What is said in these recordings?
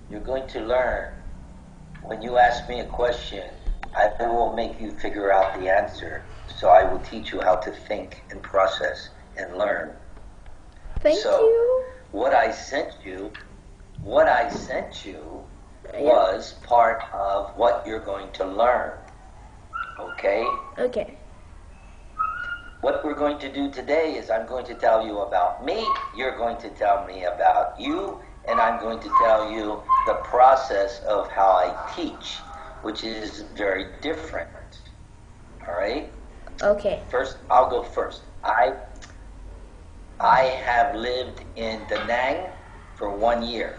You're going to learn. When you ask me a question, I will make you figure out the answer. So I will teach you how to think and process and learn. Thank you. What I sent you was part of what you're going to learn. Okay? Okay. What we're going to do today is I'm going to tell you about me, you're going to tell me about you, and I'm going to tell you the process of how I teach, which is very different. All right? Okay. First, I'll go first. I have lived in Da Nang for 1 year.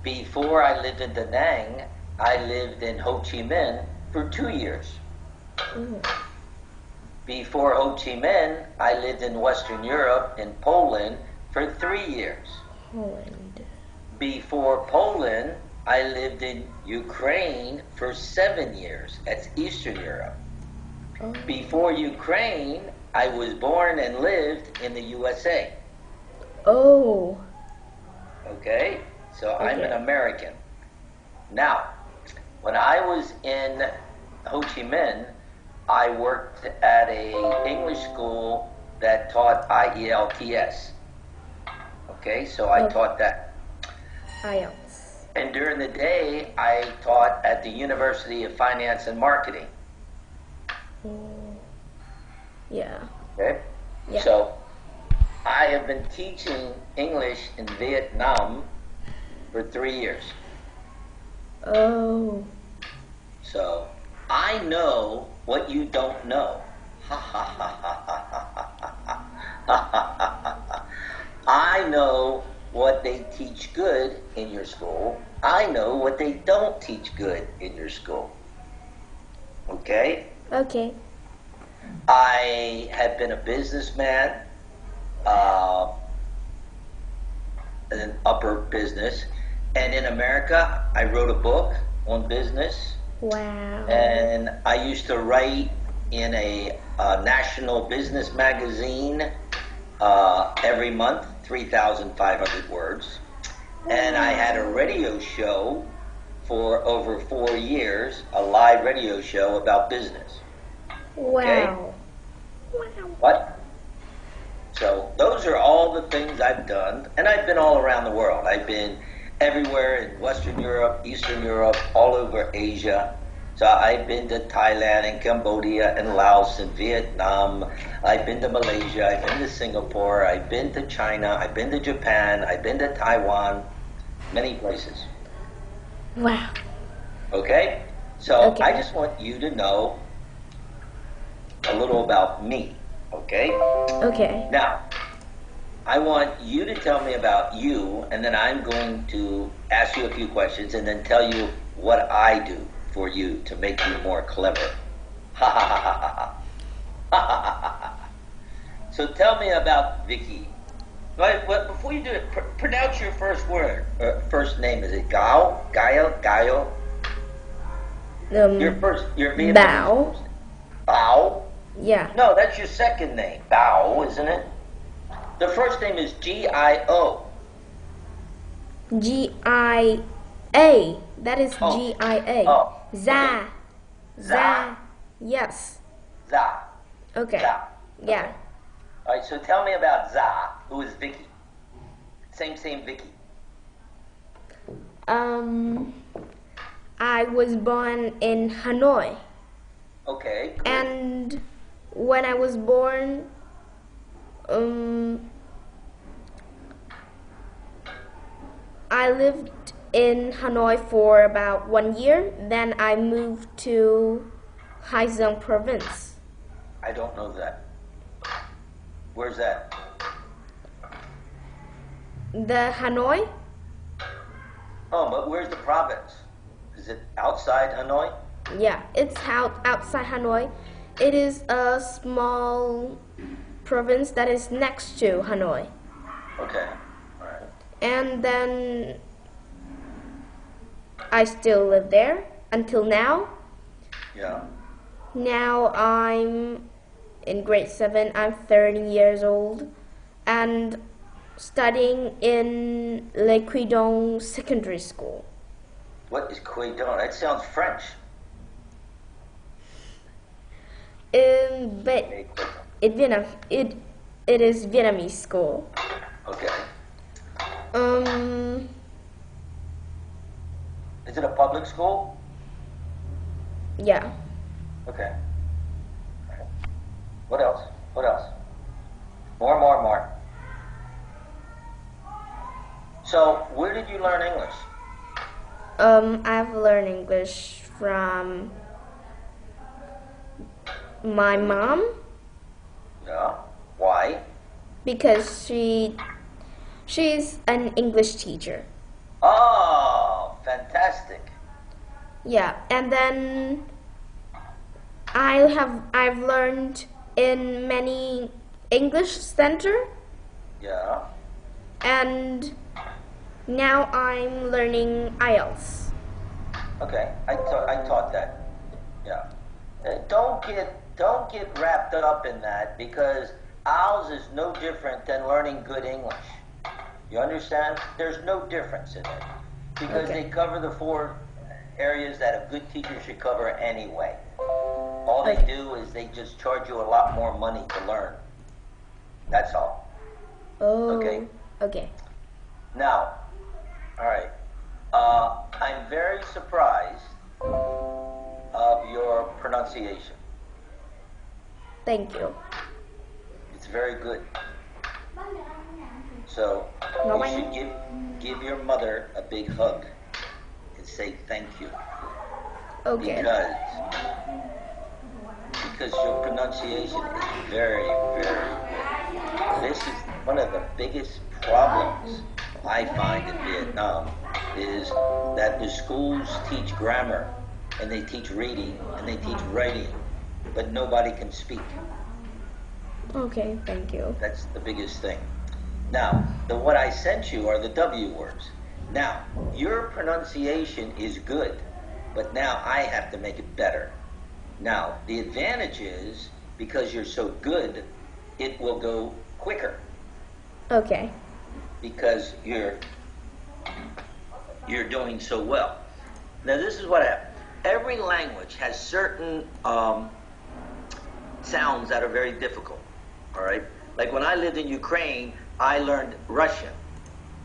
Before I lived in Da Nang, I lived in Ho Chi Minh for 2 years. Before Ho Chi Minh, I lived in Western Europe, in Poland, for 3 years. Poland. Before Poland, I lived in Ukraine for 7 years. That's Eastern Europe. Oh. Before Ukraine, I was born and lived in the USA. Oh. Okay? So I'm an American. Now, when I was in Ho Chi Minh, I worked at a English school that taught IELTS. Okay, so I taught that. IELTS. And during the day, I taught at the University of Finance and Marketing. Yeah. Okay? Yeah. So I have been teaching English in Vietnam for 3 years. Oh. So I know what you don't know. I know what they teach good in your school. I know what they don't teach good in your school. Okay? Okay. I have been a businessman, an upper business, and in America, I wrote a book on business. Wow. And I used to write in a national business magazine every month, 3,500 words. And I had a radio show for over 4 years, a live radio show about business. Okay? Wow. Wow. What? So those are all the things I've done, and I've been all around the world. I've been everywhere in Western Europe, Eastern Europe, all over Asia. So I've been to Thailand and Cambodia and Laos and Vietnam. I've been to Malaysia, I've been to Singapore, I've been to China, I've been to Japan, I've been to Taiwan, many places. Wow. Okay? So Okay. I just want you to know a little about me. Okay? Okay. Now, I want you to tell me about you, and then I'm going to ask you a few questions and then tell you what I do for you to make you more clever. Ha ha ha ha ha ha. So tell me about Vicky. But before you do it, pronounce your first word. First name, is it Gao? Gaio? Gaio? Your Vietnamese Bao. first name. Bao? Yeah. No, that's your second name. Bao, isn't it? The first name is G-I-O. G-I-A. That is G-I-A. Oh. Za. Okay. Za. Yes. Za. Okay. Za. Yeah. All right, so tell me about Za, who is Vicky. Same Vicky. I was born in Hanoi. Okay, good. And when I was born, I lived in Hanoi for about 1 year. Then I moved to Hai Giang province. I don't know that. Where's that? The Hanoi? Oh, but where's the province? Is it outside Hanoi? Yeah, it's outside Hanoi. It is a small province that is next to Hanoi. Okay, all right. And then I still live there until now. Yeah. Now I'm in grade 7. I'm 30 years old. And studying in Le Quidon Secondary School. What is Quidon? That sounds French. But it is Vietnamese school. Okay. Um, Is it a public school? yeah. Okay. What else? What else? More. So, where did you learn English? I've learned English from my mom Yeah. Why? because she's an English teacher. Oh, fantastic. Yeah, and then I've learned in many English center, Yeah. and now I'm learning IELTS. Okay. I taught that. Yeah. Don't get wrapped up in that, because ours is no different than learning good English. You understand? There's no difference in it, because Okay. they cover the 4 areas that a good teacher should cover anyway. All they Okay. do is they just charge you a lot more money to learn. That's all. Oh. Okay. Okay. Now, all right. I'm very surprised of your pronunciation. Thank you. It's very good. So No, you I- should give your mother a big hug and say thank you, Okay. because your pronunciation is very, very good. This is one of the biggest problems I find in Vietnam, is that the schools teach grammar and they teach reading and they teach writing, but nobody can speak. Okay, thank you. That's the biggest thing. Now, what I sent you are the W words. Now, your pronunciation is good, but now I have to make it better. Now, the advantage is, because you're so good, it will go quicker, Okay. because you're doing so well. Now, this is what happens. Every language has certain sounds that are very difficult. All right. Like when I lived in Ukraine, I learned Russian,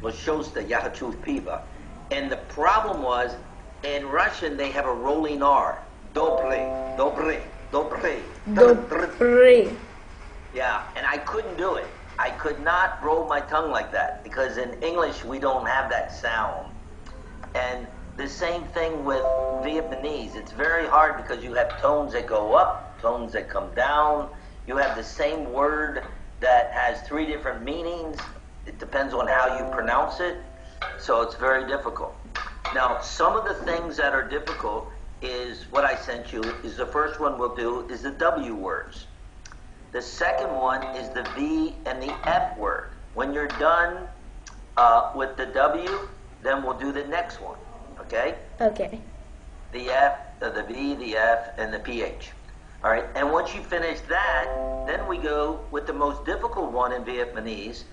Loshosta Yahachuv Piva, and the problem was, in Russian they have a rolling R. Dobre, dobre, dobre. Dobre. Yeah, and I couldn't do it. I could not roll my tongue like that, because in English we don't have that sound. And the same thing with Vietnamese. It's very hard because you have tones that go up, tones that come down. You have the same word that has 3 different meanings. It depends on how you pronounce it. So it's very difficult. Now, some of the things that are difficult is what I sent you. Is the first one we'll do is the W words. The second one is the V and the F word. When you're done with the W, then we'll do the next one. Okay? Okay. The F, the V, the F, and the PH. All right, and once you finish that, then we go with the most difficult one in Vietnamese,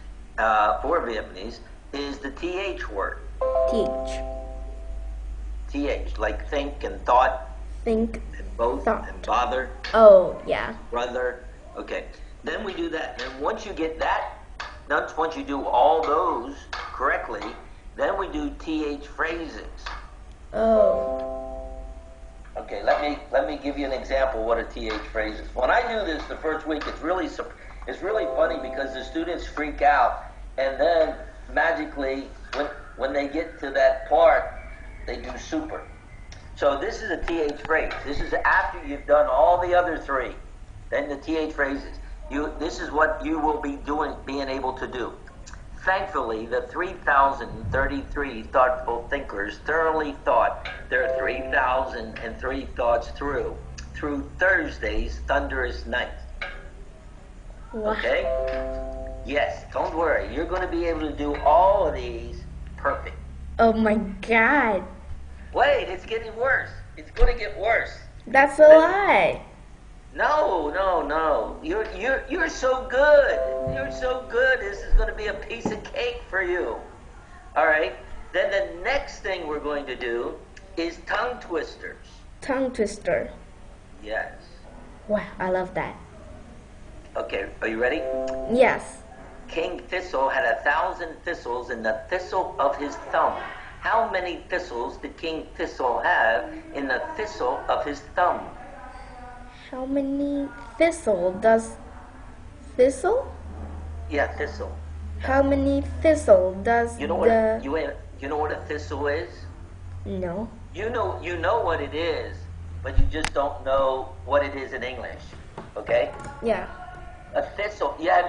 for Vietnamese, is the TH word. Teach. TH, like think and thought, Think. and both, Thought. and bother, Oh, yeah. brother. Okay, then we do that. And once you get that, once you do all those correctly, then we do TH phrases. Oh. Okay, let me give you an example of what a TH phrase is. When I do this the first week, it's really funny, because the students freak out, and then magically when they get to that part, they do super. So this is a TH phrase. This is after you've done all the other 3. Then the TH phrases. This is what you will be being able to do. Thankfully, the 3,033 thoughtful thinkers thoroughly thought their 3,003 thoughts through Thursday's thunderous night. Wow. Okay? Yes, don't worry. You're going to be able to do all of these perfect. Oh my God. Wait, it's getting worse. It's going to get worse. That's a lie. No. You're so good. You're so good. This is going to be a piece of cake for you. All right. Then the next thing we're going to do is tongue twisters. Tongue twister. Yes. Wow, I love that. Okay, are you ready? Yes. King Thistle had 1,000 thistles in the thistle of his thumb. How many thistles did King Thistle have in the thistle of his thumb? How many thistle does thistle? Yeah, thistle. How many thistle does You know what you know what a thistle is? No. You know what it is, but you just don't know what it is in English. Okay? Yeah. A thistle. Yeah,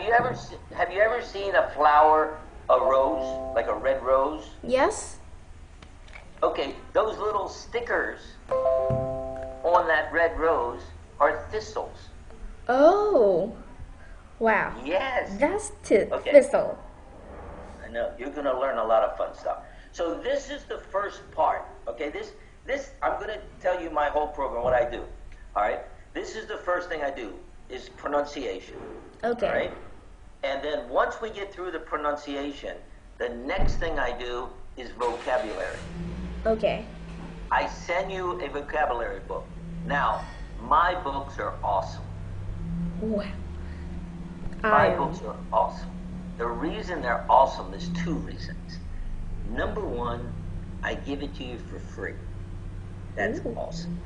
have you ever seen a flower, a rose, like a red rose? Yes. Okay, those little stickers on that red rose are thistles. Oh. Wow. Yes. That's Okay. thistle. I know. You're going to learn a lot of fun stuff. So this is the first part. Okay, this I'm going to tell you my whole program, what I do. All right? This is the first thing I do, is pronunciation. Okay. All right? And then once we get through the pronunciation, the next thing I do is vocabulary. Okay. I send you a vocabulary book. Now, my books are awesome. Wow. My books are awesome. The reason they're awesome is 2 reasons. Number 1, I give it to you for free. That's awesome.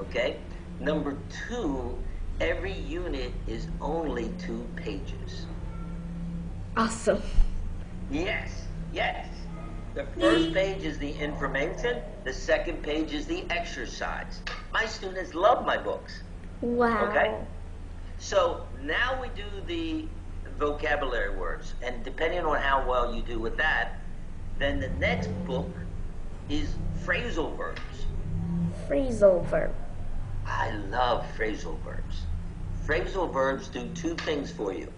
Okay? Number 2, every unit is only 2 pages. Awesome. Yes. The first page is the information. The second page is the exercise. My students love my books. Wow. Okay? So now we do the vocabulary words. And depending on how well you do with that, then the next book is phrasal verbs. Phrasal verb. I love phrasal verbs. Phrasal verbs do 2 things for you.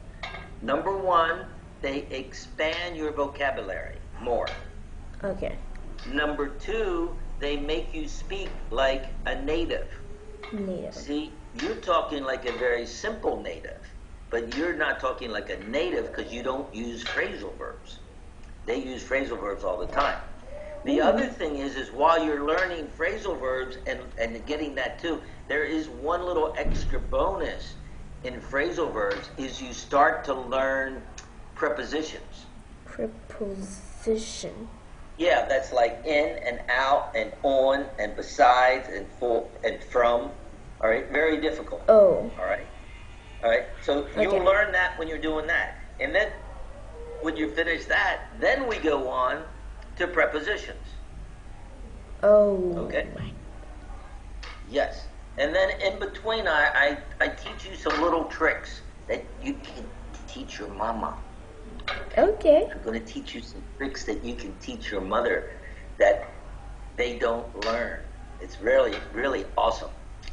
Number 1, they expand your vocabulary more. Okay. Number 2, they make you speak like a native. Native. See, you're talking like a very simple native, but you're not talking like a native because you don't use phrasal verbs. They use phrasal verbs all the time. The other thing is while you're learning phrasal verbs and getting that too, there is one little extra bonus in phrasal verbs is you start to learn prepositions. Preposition. Yeah, that's like in and out and on and besides and for and from. All right, very difficult. Oh. All right. So you'll learn that when you're doing that, and then when you finish that, then we go on to prepositions. Oh. Okay. Yes, and then in between, I teach you some little tricks that you can teach your mama. Okay. I'm going to teach you some tricks that you can teach your mother that they don't learn. It's really, really awesome.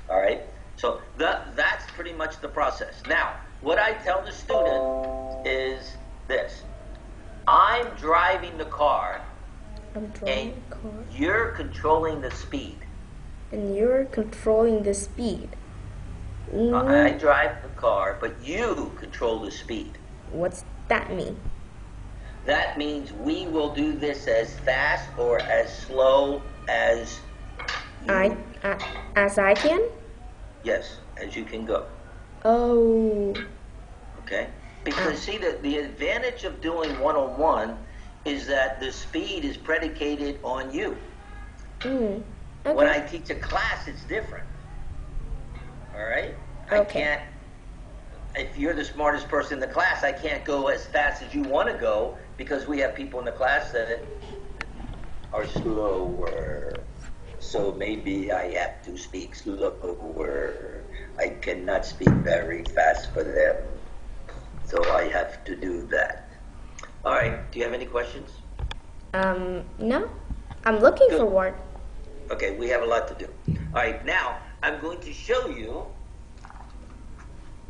All right? So that's pretty much the process. Now, what I tell the student is this. I'm driving the car. I'm driving the car. You're controlling the speed. And you're controlling the speed. I drive the car, but you control the speed. What's that mean? That means we will do this as fast or as slow as you. As I can? Yes, as you can go. Oh. Okay? Because see, the advantage of doing one-on-one is that the speed is predicated on you. Okay. When I teach a class, it's different. All right? I can't, if you're the smartest person in the class, I can't go as fast as you want to go because we have people in the class that are slower. So maybe I have to speak slower. I cannot speak very fast for them. So I have to do that. All right. Do you have any questions? No. I'm looking for one. Okay, we have a lot to do. All right, now I'm going to show you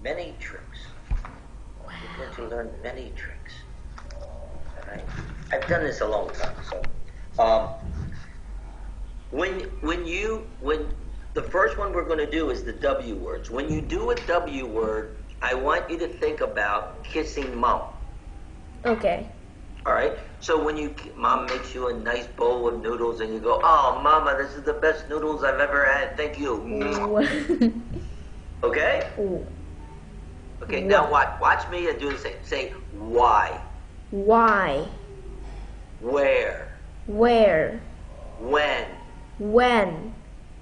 many tricks. Wow. You're going to learn many tricks. All right. I've done this a long time. So, when the first one we're going to do is the W words. When you do a W word, I want you to think about kissing mom. Okay. All right? So when mom makes you a nice bowl of noodles and you go, oh, mama, this is the best noodles I've ever had. Thank you. Okay? Ooh. Okay, now watch me and do the same. Say, why? Why? Where? Where? When? When?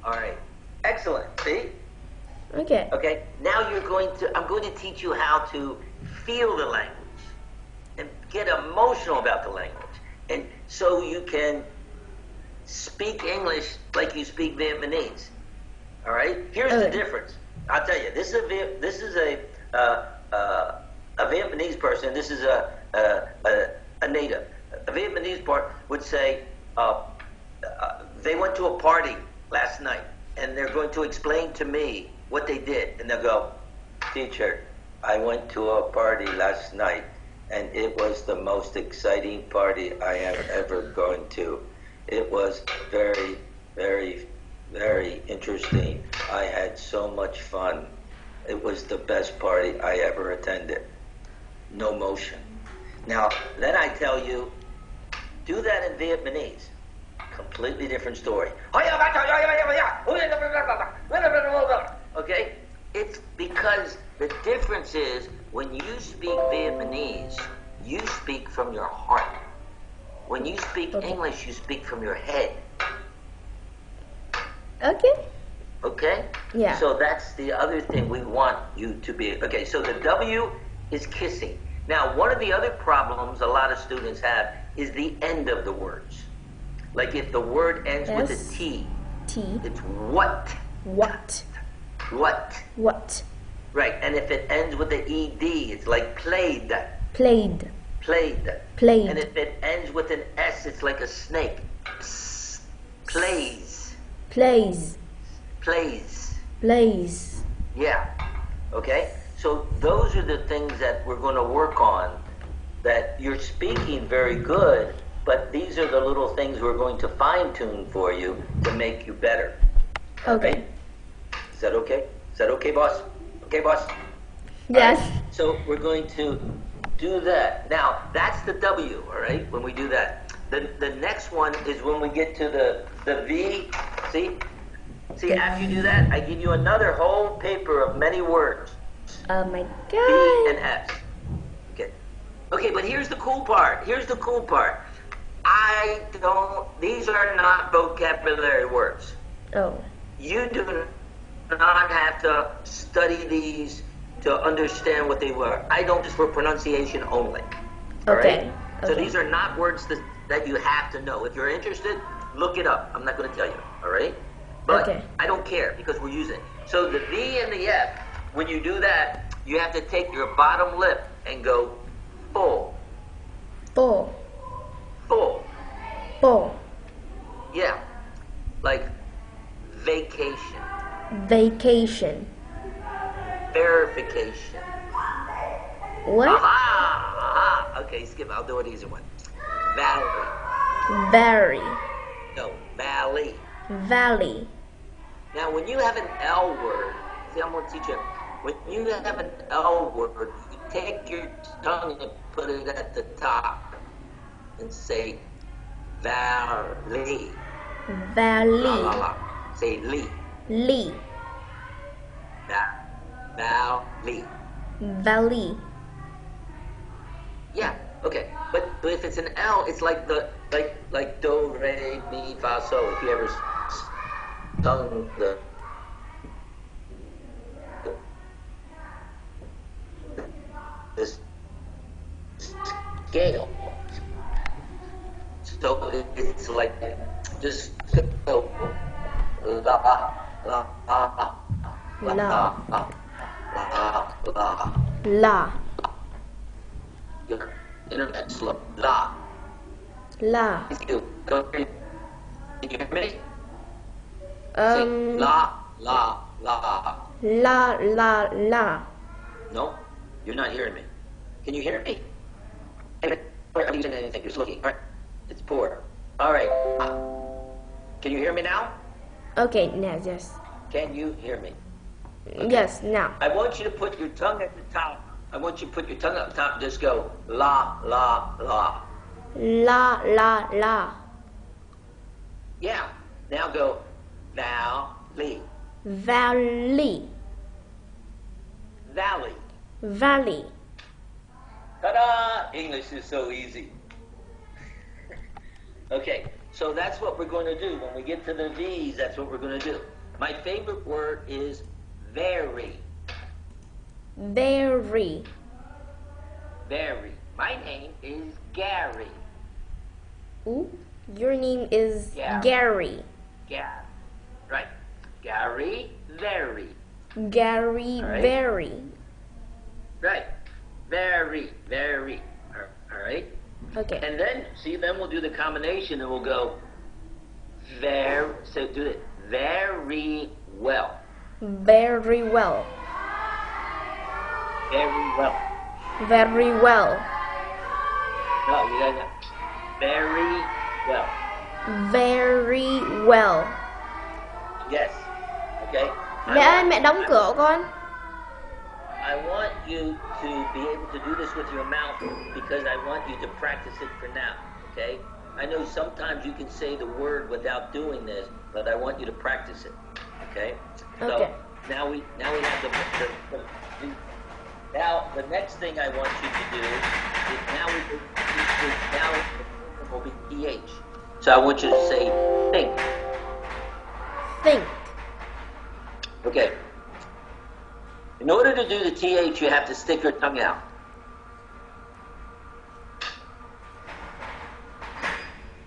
All right. Excellent. See? Okay. Okay, now I'm going to teach you how to feel the language and get emotional about the language. And so you can speak English like you speak Vietnamese. All right? Here's the difference. I'll tell you. This is a Vietnamese person. This is a native. A Vietnamese part would say they went to a party last night and they're going to explain to me what they did, and they'll go, teacher, I went to a party last night and it was the most exciting party I am ever going to. It was very, very, very interesting. I had so much fun. It was the best party I ever attended. No motion. Now, then I tell you, do that in Vietnamese. Completely different story. Okay? It's because the difference is when you speak Vietnamese, you speak from your heart. When you speak English, you speak from your head. Okay. Okay? Yeah. So that's the other thing we want you to be. Okay, so the W is kissing. Now, one of the other problems a lot of students have is the end of the words. Like if the word ends with a T, it's what. What? What? What? Right, and if it ends with the ED, it's like played. Played. Played. Played. And if it ends with an S, it's like a snake. Psst. Plays. Plays. Plays. Plays. Yeah. Okay? So those are the things that we're going to work on, that you're speaking very good, but these are the little things we're going to fine-tune for you to make you better. Okay. Right? Is that okay? Is that okay, boss? Okay, boss? Yes. Right. So we're going to do that. Now, that's the W, all right, when we do that. The next one is when we get to the V. See, after you do that, I give you another whole paper of many words. Oh my B God. and S. Okay, but here's the cool part. These are not vocabulary words. Oh. You do not have to study these to understand what they were. I don't, just for pronunciation only. All Okay. right? So these are not words that you have to know. If you're interested, look it up. I'm not going to tell you. All right? But I don't care because we're using it. So the V and the F, when you do that, you have to take your bottom lip and go full. Full. Full. Full. Yeah. Like vacation. Vacation. Verification. What? Aha! Okay, skip. I'll do an easy one. Valley. Very. No, valley. Valley. Now, when you have an L word, see, I'm going to teach you. When you have an L word, you take your tongue and put it at the top and say valley. Valley. La, la, la. Say Lee. Lee. Valley. Valley. Yeah. Okay. But if it's an L, it's like like do, re, mi, fa, so. If you ever sung the this scale, so it's like just so la la la la la la. La. Your internet's slow. La. La. You can you hear me? Say Um. la la la. La. La. La. No, you're not hearing me. Can you hear me? Hey, I'm using anything. You're just looking. All right, it's poor. All right. Can you hear me now? Okay. Now, yes. Can you hear me? Yes, now. I want you to put your tongue at the top. I want you to put your tongue at the top and just go la, la, la. La, la, la. Yeah. Now go valley. Valley. Valley. Valley. Ta-da! English is so easy. Okay, so that's what we're going to do. When we get to the V's, that's what we're going to do. My favorite word is very. Very. Very. My name is Gary. Ooh, your name is Yeah. Gary. Gary. Right. Gary, very. Gary, All right. very. Right. Very, very. All right. Okay. And then, see, then we'll do the combination and we'll go very, so do it very well. Very well. Very well. Very well. No, you don't know. Very well. Very well. Yes. Okay. Mẹ ơi, mẹ đóng cửa con. I want you to be able to do this with your mouth because I want you to practice it for now. Okay. I know sometimes you can say the word without doing this, but I want you to practice it. Okay. So Okay. now we have now the next thing I want you to do is now it will be TH. So I want you to say think. Think. Okay. In order to do the TH, you have to stick your tongue out.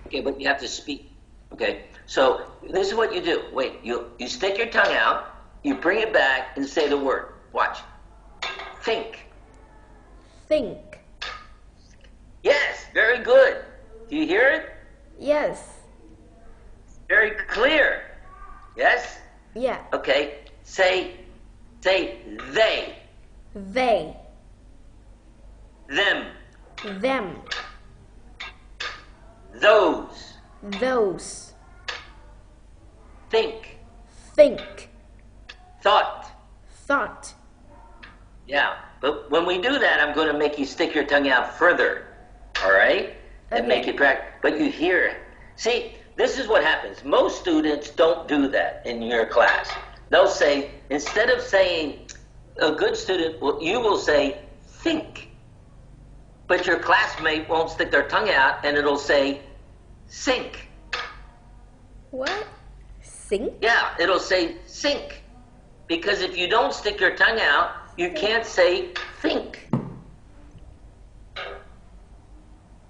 Okay, but you have to speak. Okay, so this is what you do. Wait, you stick your tongue out, you bring it back and say the word. Watch. Think. Think. Yes, very good. Do you hear it? Yes. Very clear. Yes? Yeah. Okay, say they. They. Them. Them. Those. Those. Think. Think. Thought. Thought. Yeah, but when we do that, I'm going to make you stick your tongue out further, all right? And Okay. make it practice. But you hear it. See, this is what happens. Most students don't do that in your class. They'll say, instead of saying, a good student, you will say, think. But your classmate won't stick their tongue out and it'll say, sink. What? Sink? Yeah, it'll say, sink. Because if you don't stick your tongue out, you can't say think. Do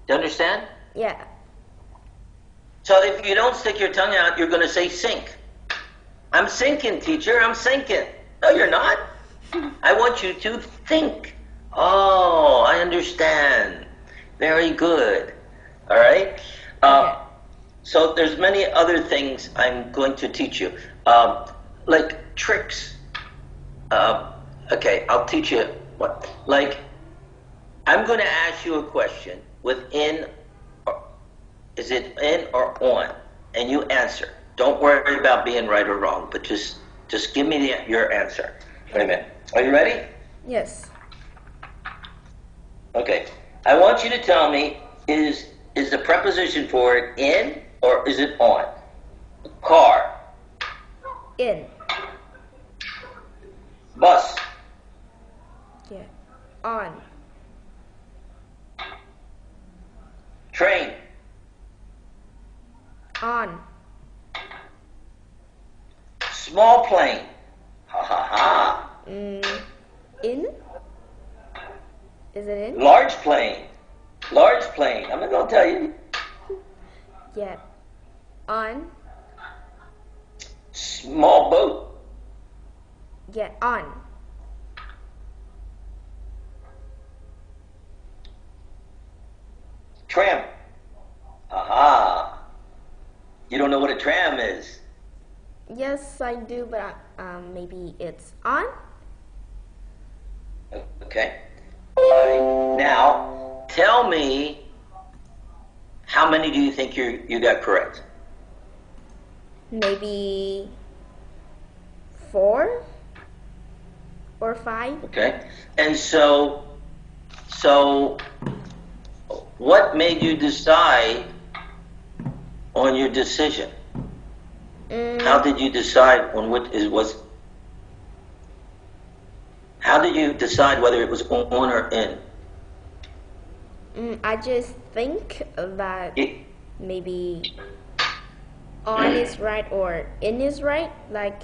you understand? Yeah. So if you don't stick your tongue out, you're going to say sink. I'm sinking, teacher, I'm sinking. No, you're not. I want you to think. Oh, I understand. Very good. All right? So there's many other things I'm going to teach you. Like tricks. Okay, I'll teach you what. Like, I'm going to ask you a question with in, or, is it in or on? And you answer. Don't worry about being right or wrong, but just give me your answer. Wait a minute. Are you ready? Yes. Okay. I want you to tell me, is the preposition for it in or is it on? Car. In. Bus. Yeah. On. Train. On. Small plane. Ha ha ha. In? Is it in? Large plane. Large plane. I'm not going to tell you. Yeah. On. Small boat. Yeah. On. Tram. Aha. You don't know what a tram is. Yes, I do, but maybe it's on. Okay. All right. Now, tell me, how many do you think you got correct? Maybe 4 or 5. Okay. And so what made you decide on your decision? How did you decide on what it was? How did you decide whether it was on or in? I just think that maybe on is right or in is right, like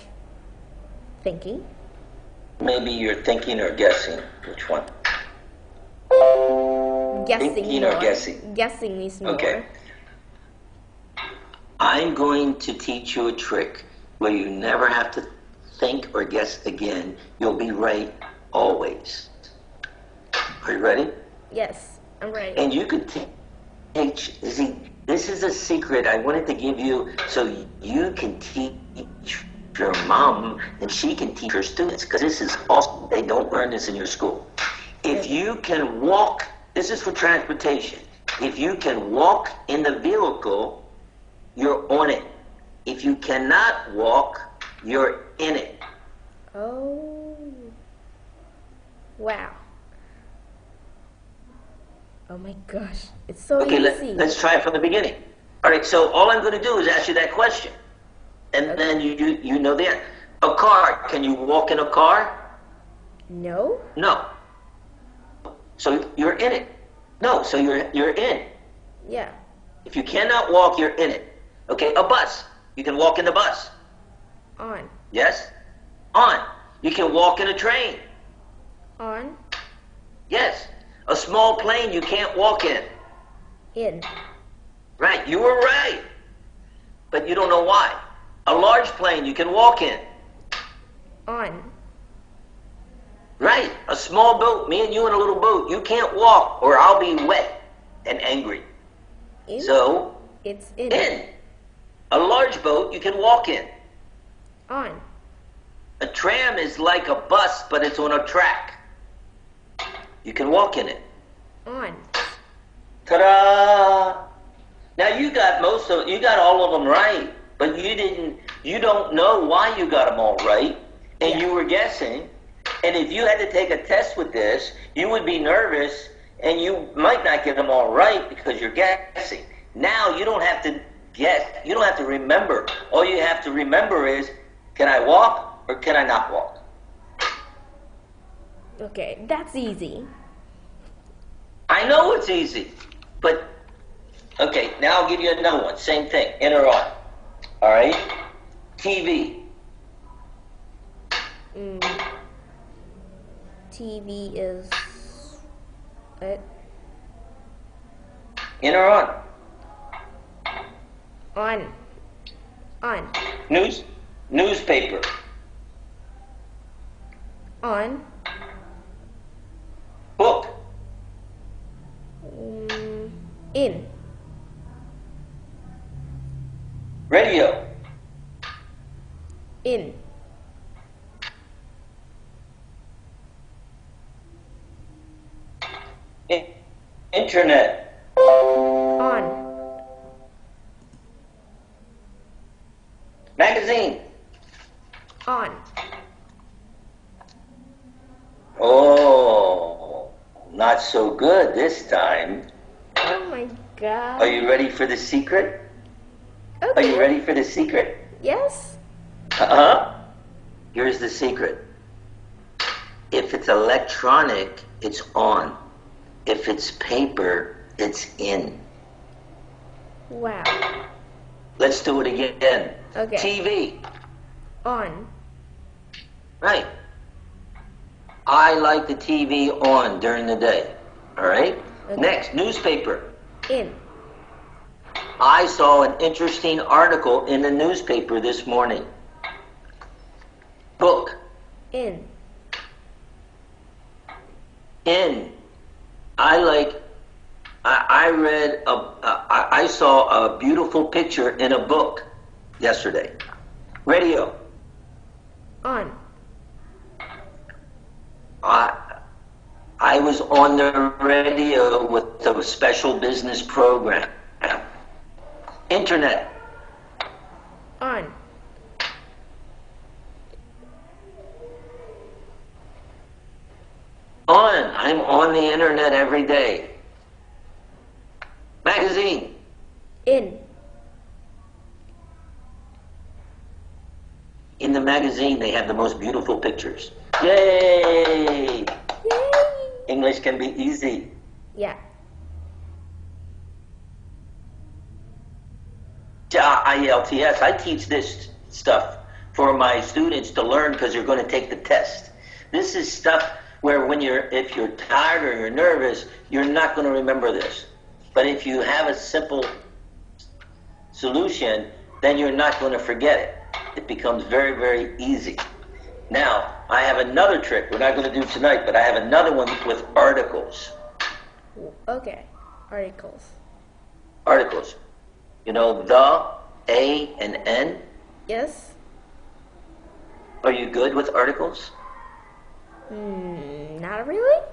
thinking. Maybe you're thinking or guessing. Which one? Guessing Thinking more. or guessing? Guessing is more. Okay. I'm going to teach you a trick where you never have to think or guess again. You'll be right always. Are you ready? Yes, I'm ready. And you could teach, see, this is a secret I wanted to give you so you can teach your mom and she can teach her students, because this is awesome. They don't learn this in your school. If you can walk, this is for transportation. If you can walk in the vehicle, you're on it. If you cannot walk, you're in it. Oh. Wow. Oh my gosh. It's so easy. Let's try it from the beginning. All right, so all I'm going to do is ask you that question. And then you know the answer. A car, can you walk in a car? No. No. So you're in it. No, so you're in. Yeah. If you cannot walk, you're in it. Okay, a bus. You can walk in the bus. On. Yes? On. You can walk in a train. On. Yes. A small plane you can't walk in. In. Right, you were right. But you don't know why. A large plane you can walk in. On. Right, a small boat, me and you in a little boat, you can't walk or I'll be wet and angry. In. So, It's in. in. A large boat you can walk in. On. A tram is like a bus, but it's on a track. You can walk in it. On. Ta-da! Now you got all of them right, but you don't know why you got them all right, and you were guessing. And if you had to take a test with this, you would be nervous, and you might not get them all right because you're guessing. Now you don't have to guess. You don't have to remember. All you have to remember is, can I walk or can I not walk? Okay, that's easy. I know it's easy, but okay, now I'll give you another one. Same thing, in or on. All right? TV. TV is it? In or on? On. On. Newspaper. On. Book. In. Radio. In. Internet. On. Magazine. On. Oh, not so good this time. Oh my god. Are you ready for the secret? Okay. Are you ready for the secret? Yes. Here's the secret. If it's electronic, it's on. If it's paper, it's in. Wow. Let's do it again. Okay. TV. On. Right. I like the TV on during the day. All right? Okay. Next, newspaper. In. I saw an interesting article in the newspaper this morning. Book. In. In. I saw a beautiful picture in a book yesterday. Radio. On. I was on the radio with a special business program. Internet. On. I'm on the internet every day. Magazine. In. In the magazine, they have the most beautiful pictures. Yay! Yay! English can be easy. Yeah. IELTS. I teach this stuff for my students to learn because you're going to take the test. This is stuff where if you're tired or you're nervous, you're not going to remember this. But if you have a simple solution, then you're not going to forget it. It becomes very, very easy. Now, I have another trick we're not going to do tonight, but I have another one with articles. Okay. Articles. Articles. You know, the, a, and n? Yes. Are you good with articles? Not really.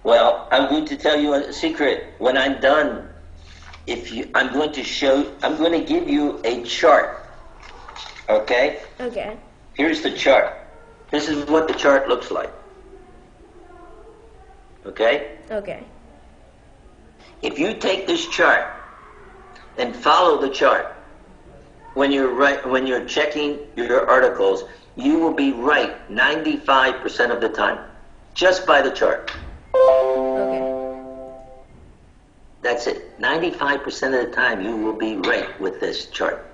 Well, I'm going to tell you a secret. When I'm done, I'm going to give you a chart. Okay? Okay. Here's the chart. This is what the chart looks like. Okay? Okay. If you take this chart and follow the chart, when you're checking your articles, you will be right 95% of the time, just by the chart. Okay. That's it. 95% of the time, you will be right with this chart.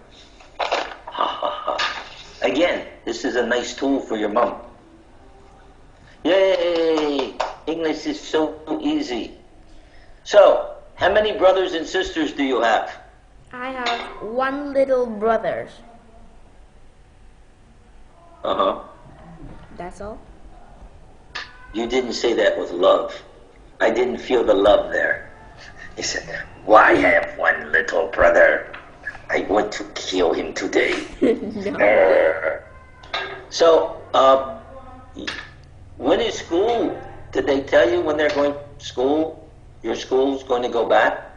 Ha ha ha. Again, this is a nice tool for your mom. Yay! English is so easy. So, how many brothers and sisters do you have? I have one little brother. Uh-huh. That's all? You didn't say that with love. I didn't feel the love there. You said, why have one little brother? I want to kill him today. No. So, when is school? Did they tell you when they're going to school? Your school's going to go back?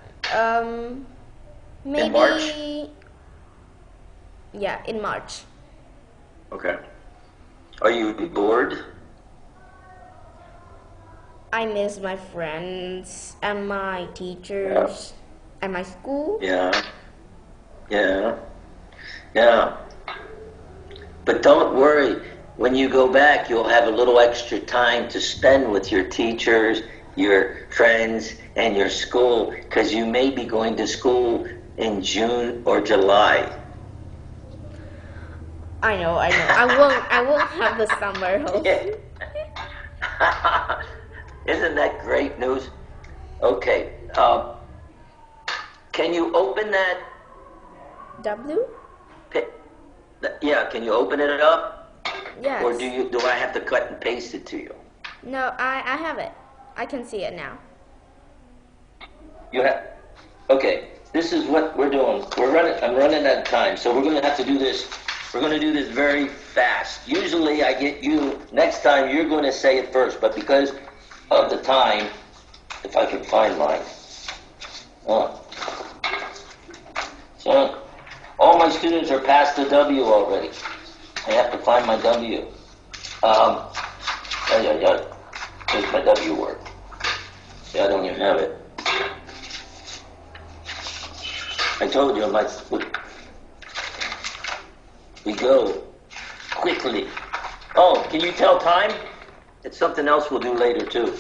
Maybe. In March? Yeah, in March. Okay. Are you bored? I miss my friends and my teachers and my school. Yeah. Yeah. Yeah. But don't worry. When you go back, you'll have a little extra time to spend with your teachers, your friends, and your school, because you may be going to school in June or July. I know. I won't have the summer home. Isn't that great news? Okay. Can you open that? W? Yeah, can you open it up? Yes. Or do I have to cut and paste it to you? No, I have it. I can see it now. You have? Okay. This is what we're doing. I'm running out of time, so we're going to have to do this. We're going to do this very fast. Usually I get you, next time you're going to say it first, but because of the time, if I can find mine. So, all my students are past the W already. I have to find my W. Here's my W word. See, I don't even have it. I told you, we go quickly. Oh, can you tell time? It's something else we'll do later, too.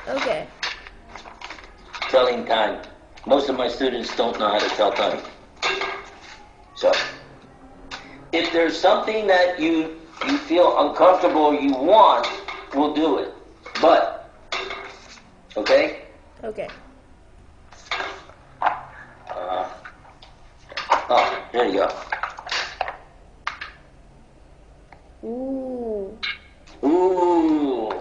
Okay. Telling time. Most of my students don't know how to tell time. So, if there's something that you feel uncomfortable, you want, we'll do it. But, okay? Okay. There you go. Ooh. Ooh.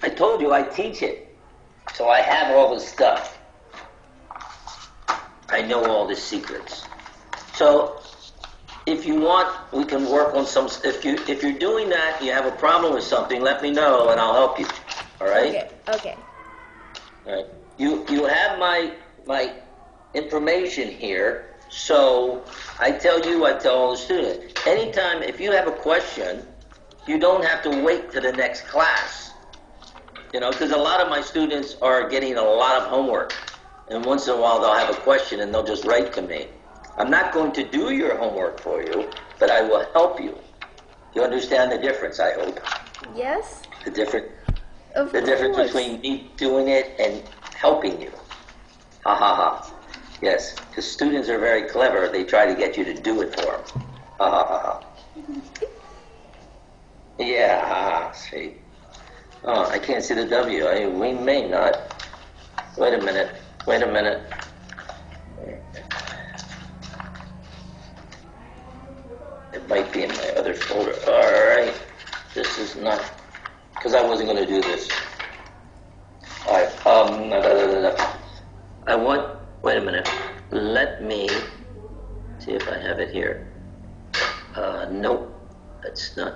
I told you I teach it. So I have all the stuff. I know all the secrets. So if you want, we can work on some, if you're doing that, you have a problem with something, let me know and I'll help you. All right? Okay. All right. You have my information here. So I tell you, I tell all the students, anytime, if you have a question, you don't have to wait to the next class. You know, because a lot of my students are getting a lot of homework. And once in a while they'll have a question and they'll just write to me. I'm not going to do your homework for you, but I will help you. You understand the difference, I hope? Yes. The difference Of course. between me doing it and helping you. Ha ha ha. Yes, because students are very clever. They try to get you to do it for them. Ha ha ha ha. Yeah, ha ha. See. Oh, I can't see the W. We may not. Wait a minute. Wait a minute. It might be in my other folder. All right. This is not, because I wasn't going to do this. All right. I want, wait a minute. Let me see if I have it here. Nope. That's not.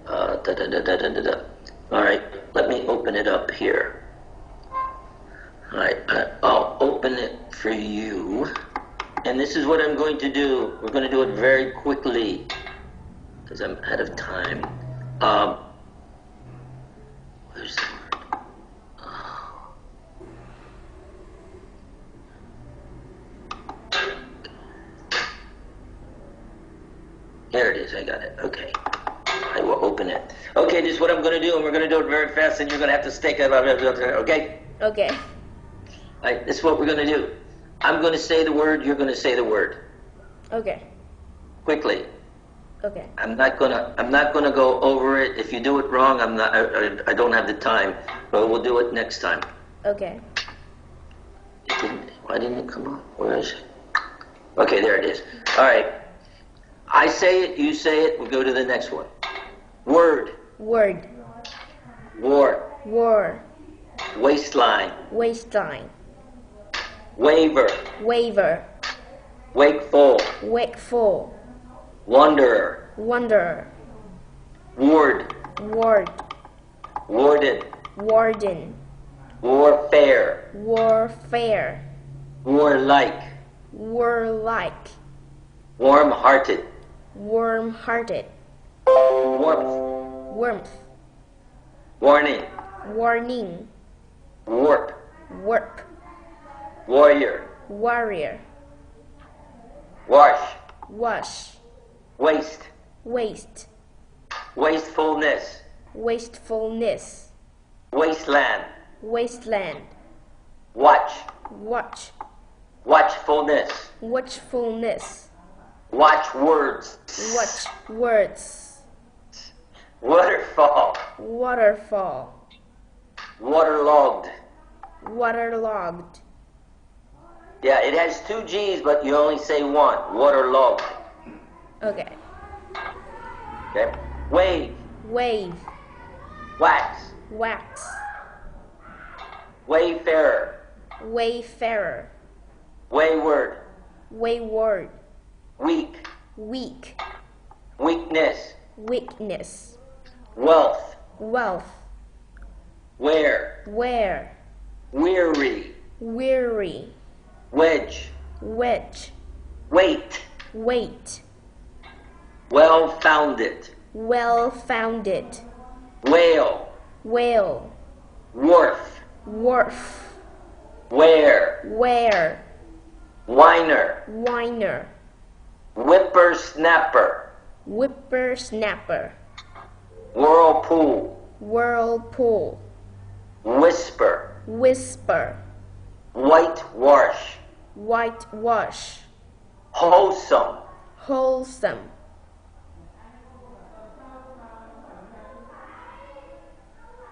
All right. Let me open it up here. All right. I'll open it for you. And this is what I'm going to do. We're going to do it very quickly because I'm out of time. Where's the word? Oh. There it is. I got it. Okay. I will open it. Okay, this is what I'm going to do, and we're going to do it very fast, and you're going to have to stick it. Okay? Okay. All right, this is what we're going to do. I'm going to say the word, you're going to say the word. Okay. Quickly. Okay. I'm not gonna go over it. If you do it wrong, I don't have the time, but we'll do it next time. Okay. Why didn't it come up? Where is it? Okay, there it is. All right. I say it, you say it, we'll go to the next one. Word. Word. War. War. Waistline. Waistline. Waver. Waver. Wakeful. Wakeful. Wanderer. Wanderer. Ward. Ward. Warden. Warden. Warfare. Warfare. Warlike. Warlike. Warm-hearted. Warm-hearted. Warmth. Warmth. Warning. Warning. Warp. Warp. Warrior. Warrior. Wash. Wash. Waste. Waste. Wastefulness. Wastefulness. Wasteland. Wasteland. Watch. Watch. Watchfulness. Watchfulness. Watch words. Watch words. Waterfall. Waterfall. Waterlogged. Waterlogged. Yeah, it has two G's, but you only say one. Waterlogged. Okay. Okay. Wave. Wave. Wax. Wax. Wayfarer. Wayfarer. Wayward. Wayward. Weak. Weak. Weakness. Weakness. Wealth. Wealth. Wear. Wear. Weary. Weary. Wedge. Wedge. Weight. Weight. Well-founded. Well-founded. Whale. Whale. Wharf. Wharf. Where. Where. Whiner. Whiner. Whippersnapper. Whippersnapper. Whirlpool. Whirlpool. Whisper. Whisper. Whitewash. Whitewash. Wholesome. Wholesome.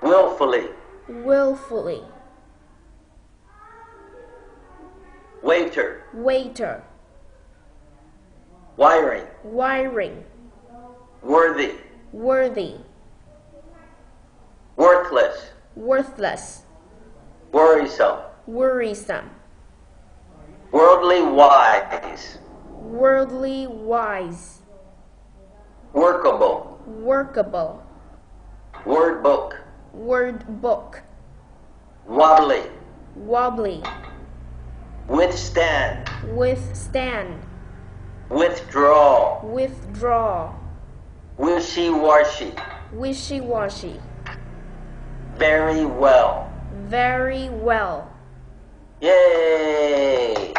Willfully. Willfully. Waiter. Waiter. Wiring. Wiring. Worthy. Worthy. Worthless. Worthless. Worrisome. Worrisome. Worldly wise. Worldly wise. Workable. Workable. Word book. Word book. Wobbly. Wobbly. Withstand. Withstand. Withdraw. Withdraw. Wishy-washy. Wishy-washy. Very well. Very well. Yay!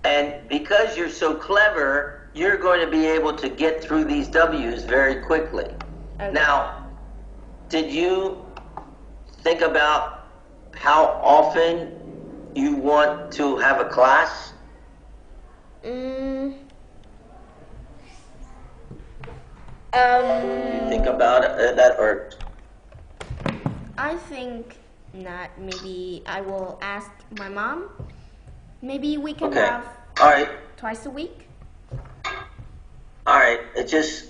And because you're so clever, you're going to be able to get through these W's very quickly. Okay. Now, did you think about how often you want to have a class? Think about that, or I think that maybe I will ask my mom. Maybe we can okay. have All right. twice a week. All right. It just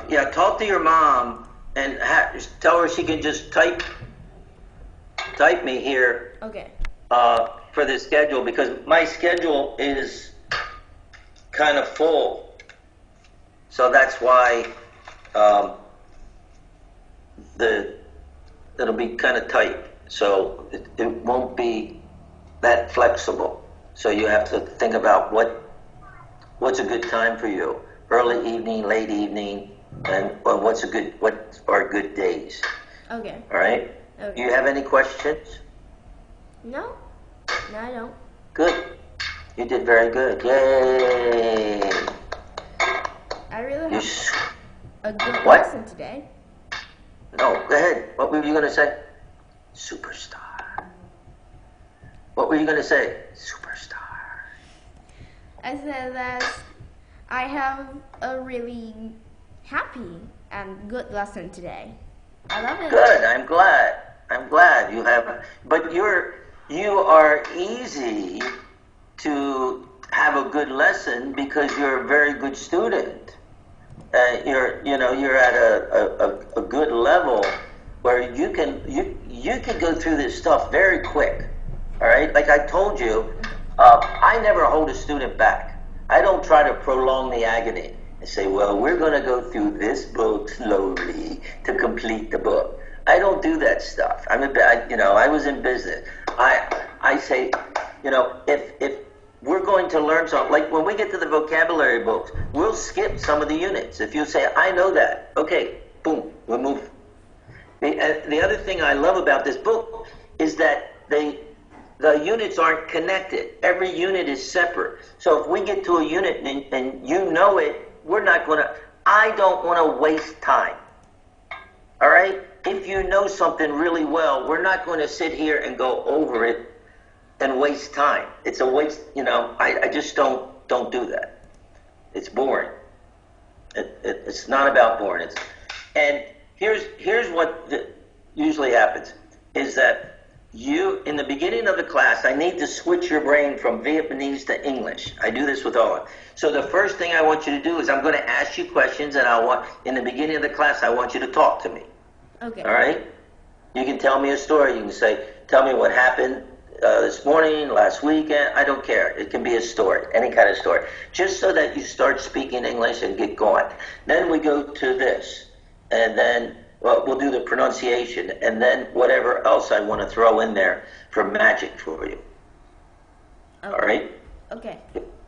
yeah. Talk to your mom and tell her she can just type me here. Okay. For the schedule, because my schedule is kind of full, so that's why it'll be kind of tight. So it won't be that flexible. So you have to think about what's a good time for you: early evening, late evening, and what are good days. Okay. All right. Okay. Do you have any questions? No, I don't. Good. You did very good. Yay! I really have a good What? lesson today. No, go ahead. What were you going to say? Superstar. What were you going to say? Superstar. I said that I have a really happy and good lesson today. I love it. Good. I'm glad you have. But you are easy to have a good lesson because you're a very good student. You're at a good level where you can go through this stuff very quick. All right, like I told you, I never hold a student back. I don't try to prolong the agony and say, well, we're going to go through this book slowly to complete the book. I don't do that stuff. I was in business. I say, if we're going to learn something, like when we get to the vocabulary books, we'll skip some of the units. If you say, I know that, okay, boom, we'll move. The other thing I love about this book is that the units aren't connected. Every unit is separate. So if we get to a unit and you know it, I don't want to waste time. All right? If you know something really well, we're not going to sit here and go over it and waste time. It's a waste, I just don't do that. It's boring. It's not about boring. And here's what usually happens, is that in the beginning of the class, I need to switch your brain from Vietnamese to English. I do this with all of them. So the first thing I want you to do is I'm going to ask you questions, and in the beginning of the class, I want you to talk to me. Okay. All right? You can tell me a story. You can say, tell me what happened this morning, last weekend. I don't care. It can be a story, any kind of story. Just so that you start speaking English and get going. Then we go to this, and then we'll do the pronunciation, and then whatever else I want to throw in there for magic for you. Okay. All right? Okay.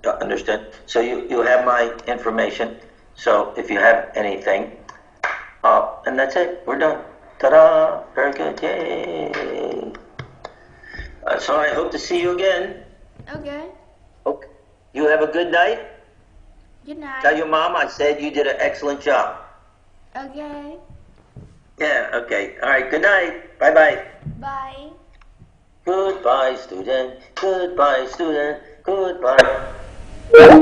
Understood? So you have my information. So if you have anything, and that's it. We're done. Ta-da! Very good. Yay! So I hope to see you again. Okay. Okay. You have a good night. Good night. Tell your mom I said you did an excellent job. Okay. Yeah, okay. All right, good night. Bye-bye. Bye. Goodbye, student. Goodbye, student. Goodbye.